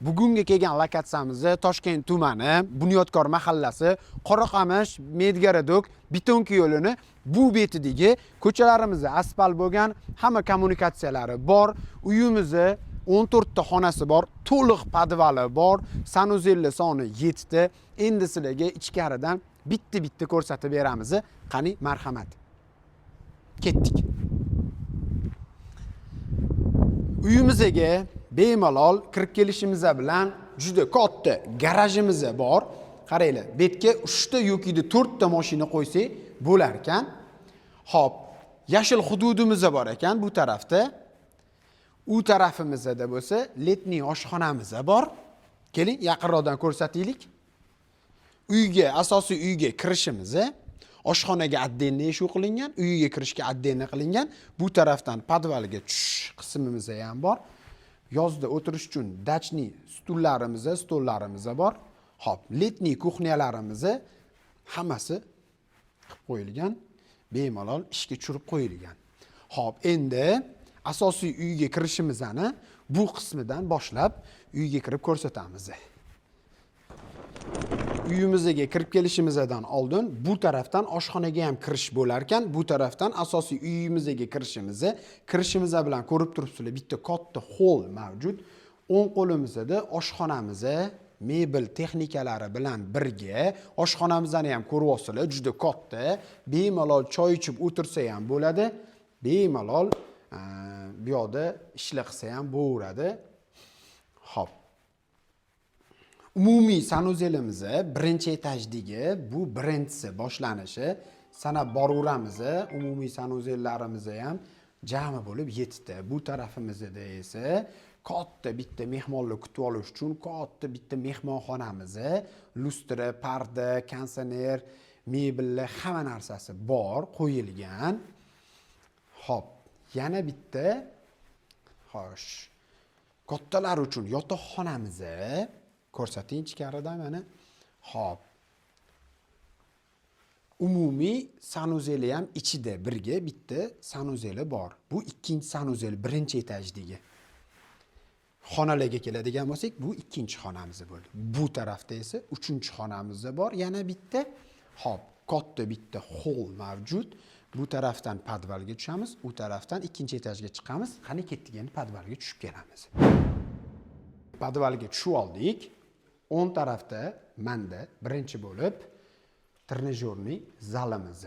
Bugungi kelgan lokatsiyamiz Toshkent tumani, Bunyodkor mahallasi, Qoraqamish, Medgaradok betonki yo'lini bu betidagi ko'chalarimiz asfalt bo'lgan, hamma kommunikatsiyalari bor. Uyimizni 14 ta xonasi bor, to'liq podvali bor, sanuzelli soni 7 ta. Endi sizlarga ichkaridan bitta ko'rsatib beramiz. Qani, marhamat. Ketdik. Uyimizga bemalol kirib kelishimiz bilan juda katta garajimiz bor. Qaranglar, betga 3 ta yoki 4 ta mashina qo'ysak bo'lar ekan. Xo'p, yashil hududimiz bor ekan bu tarafda. U tarafimizda bo'lsa, letniy oshxonamiz bor. Keling, yaqinroqdan ko'rsataylik. Uyga, asosiy uyga kirishimiz, oshxonaga отдельный eshik qilingan, uyga kirishga отдельный qilingan. Bu tarafdan podvalga tushish qismimiz ham bor. Yozda o'tirish uchun dachniy stollarimiz bor. Hop, letniy kuxnyalarimiz hammasi qilib qo'yilgan, bemalol ishga tushirib qo'yilgan. Hop, endi asosiy uyga kirishimizni bu qismidan boshlab uyga kirib ko'rsatamiz. Uyimizga kirib kelishimizdan oldin bu tarafdan oshxonaga ham kirish bo'lar ekan, bu tarafdan asosiy uyimizga kirishimiz bilan ko'rib turibsizlar, bitta katta hol mavjud. O'ng qo'limizda oshxonamiz, mebel texnikalari bilan birga oshxonamizni ham ko'ryapsizlar, juda katta. Bemalol choy ichib o'tirsa ham bo'ladi, bemalol bu yoqda ishlar qilsa ham bo'laveradi. Hop. Umumiy sanuzelimiz birinchi etajdagi, bu birinchisi boshlanishi. Sanab boraveramiz. Umumiy sanuzellarimiz ham jami bo'lib 7 ta. Bu tarafimizda esa katta bitta mehmonlar kutib olish uchun katta bitta mehmonxonamiz, lustra, parda, kondisioner, mebellar, hamma narsasi bor, qo'yilgan. Hop, yana bitta xo'sh. Kattalar uchun yotoqxonamiz ko'rsating ichkaridan mana. Hop. Umumiy sanuzeli ham ichida birga bitta sanuzeli bor. Bu ikkinchi sanuzel, birinchi etajdagi. Xonalarga keladigan bo'lsak, bu ikkinchi xonamiz bo'ldi. Bu tarafda esa uchinchi xonamiz bor, yana bitta. Hop, katta bitta hol mavjud. Bu tarafdan podvalga tushamiz, u tarafdan ikkinchi etajga chiqamiz. Qani ketdik, endi podvalga tushib kelamiz. Podvalga tushib oldik. O'ng tarafda menda birinchi bo'lib trenajyorniy zalimiz.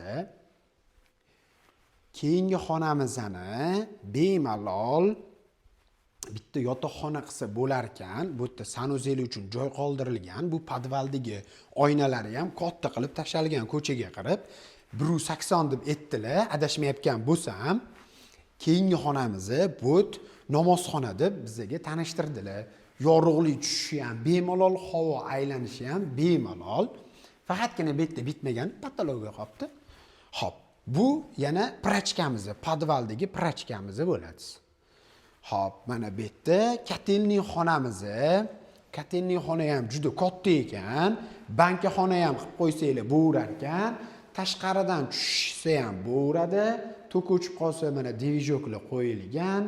Keyingi xonamizni bemalol bitta yotoqxona qilsa bo'lar ekan. Bu yerda sanuzel uchun joy qoldirilgan. Bu podvaldagi oynalari ham katta qilib tashalgan ko'chaga qarab. 180 deb aytdilar, adashmayotgan bo'lsam. Keyingi xonamiz bu namozxona deb bizga tanishtirdilar. Yorug'lik tushishi ham bemalol, havo aylanishi ham bemalol. Faqatgina betda bitmagan patologiya qolibdi. Hop, bu yana prachkamiz, podvaldagi prachkamiz bo'ladi. Hop, mana bu yerda kotelniy xonamiz. Kotelniy xona ham juda katta ekan. Banka xona ham qilib qo'ysanglar bo'lar ekan. Tashqaridan tushsa ham bo'ladi. Tok o'chib qolsa mana divizoklar qo'yilgan.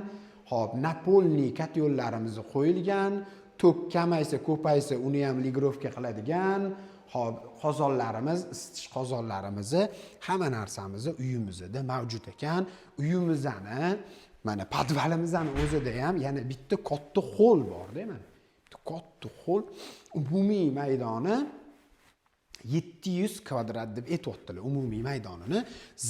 Hop, napolniy kotellarimiz qo'yilgan. Tok kamaysa, ko'paysa uni ham ligrovka qiladigan. Hop, qozonlarimiz, isitish qozonlarimiz, hamma narsamiz uyimizda mavjud ekan. Uyimizni mana podvalimizni o'zida ham yana bitta katta hol bor-da, mana. Katta hol, umumiy maydoni 700 kvadrat deb aytibdilar umumiy maydonini.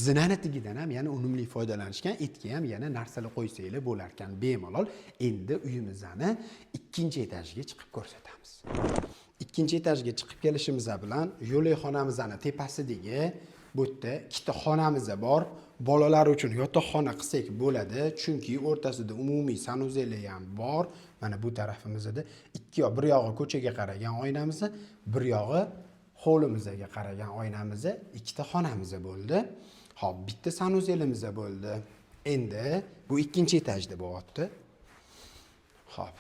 Zinanatigidan ham yana unumli foydalanishgan, etga ham yana narsalar qo'ysanglar bo'lar ekan bemalol. Endi uyimizni ikkinchi etajga chiqib ko'rsatamiz. Ikkinchi etajga chiqib kelishimiz bilan yo'lakxonamizning tepasidagi bu yerda ikkita xonamiz bor. Bolalar uchun yotoqxona qilsak bo'ladi, chunki o'rtasida umumiy sanuzeli ham bor. Mana bu tarafimizda bir yog'i ko'chaga qaragan oynamiz, bir yog'i hovlimizga qaragan oynamiz, ikkita xonamiz bo'ldi. Hop, bitta sanuzelimiz bo'ldi. Endi bu ikkinchi etajda bo'lyapti. Hop.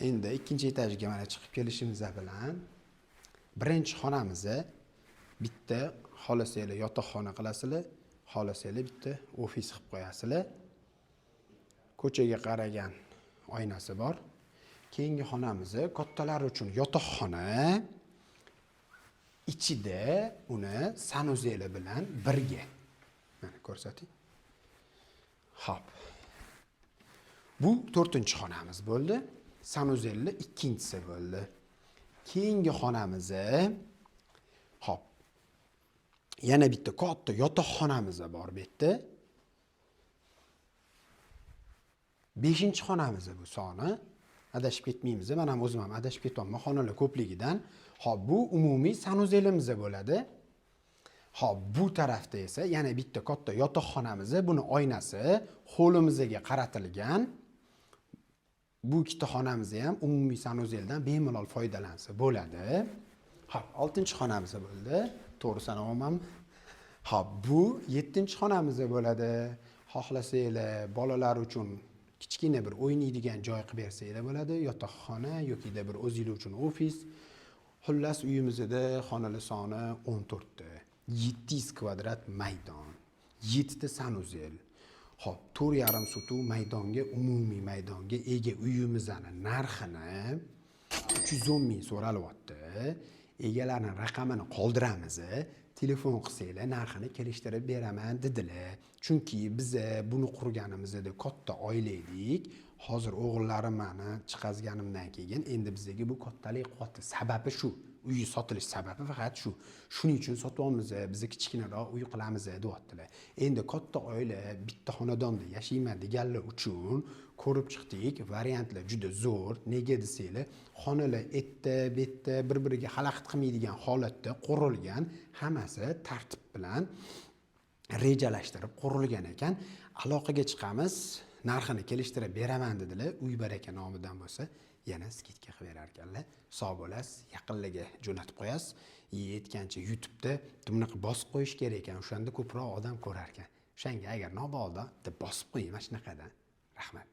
Endi ikkinchi etajga mana chiqib kelishimiz bilan birinchi xonamiz, bitta xolasanglar yotoqxona qilasizlar, xolasanglar bitta ofis qilib qo'yasizlar. Ko'chaga qaragan oynasi bor. keyingi xonamiz kattalar uchun yotoqxona. Ichida uni sanuzeli bilan birga. Mana ko'rsating. Xo'p. Bu 4-xonamiz bo'ldi. Sanuzelli 2-si bo'ldi. Keyingi xonamiz hop. Yana bitta katta yotoqxonamiz bor bu yerda. 5-xonamiz bu soni. Adashib ketmaymiz. Men ham o'zim ham adashib ketyapman xonalar ko'pligidan. Hop, bu umumiy sanuzelimiz bo'ladi. Hop, bu tarafda esa yana bitta katta yotoqxonamiz, buni oynasi hovlimizga qaratilgan. Bu ikkita xonamiz ham umumiy sanuzeldan bemalol foydalansa bo'ladi. Hop, 6-xonamiz bo'ldi. To'g'ri sanayapman. Hop, bu 7-xonamiz bo'ladi. Xohlasanglar bolalar uchun kichkina bir o'ynaydigan joy qilib bersanglar bo'ladi, yotoqxona yoki bir o'zingiz uchun ofis. Xullas uyimizda xonalar soni 14 ta. 700 kvadrat maydon, 7 ta sanuzel. Hop, 4,5 sotuv maydonga, umumiy maydonga ega uyimizning narxini 310 ming so'ralyapti. Egalarning raqamini qoldiramiz. Telefon qilsanglar narxini kelishtirib beraman dedilar. Chunki biz buni qurganimizda katta oila edik. Hozir o'g'illarim meni chiqazganimdan keyin endi bizga bu kattalik qotdi. Sababi shu. Uyi sotilish sababi faqat shu. Shuning uchun sotyapmiz. Biz kichkinaroq uy qilamiz deyaptilar. Endi katta oila bitta xonadonda yashayman deganlar uchun ko'rib chiqdik. Variantlar juda zo'r. Nega desanglar, xonalar betda bir-biriga xalaqit qilmaydigan holatda qurilgan, hammasi tartib bilan rejalashtirib qurilgan ekan. Aloqaga chiqamiz, narxini kelishtirib beraman dedilar. Uy baraka nomidan bo'lsa, yana skidka qilib berar ekanlar. Sog' bo'lasiz, yaqinlarga jo'natib qo'yasiz. Yetgancha YouTube'da bunaqa bosib qo'yish kerak ekan. O'shanda ko'proq odam ko'rar ekan. O'shanga agar nobodo deb bosib qo'ying mana shunaqadan. Rahmat.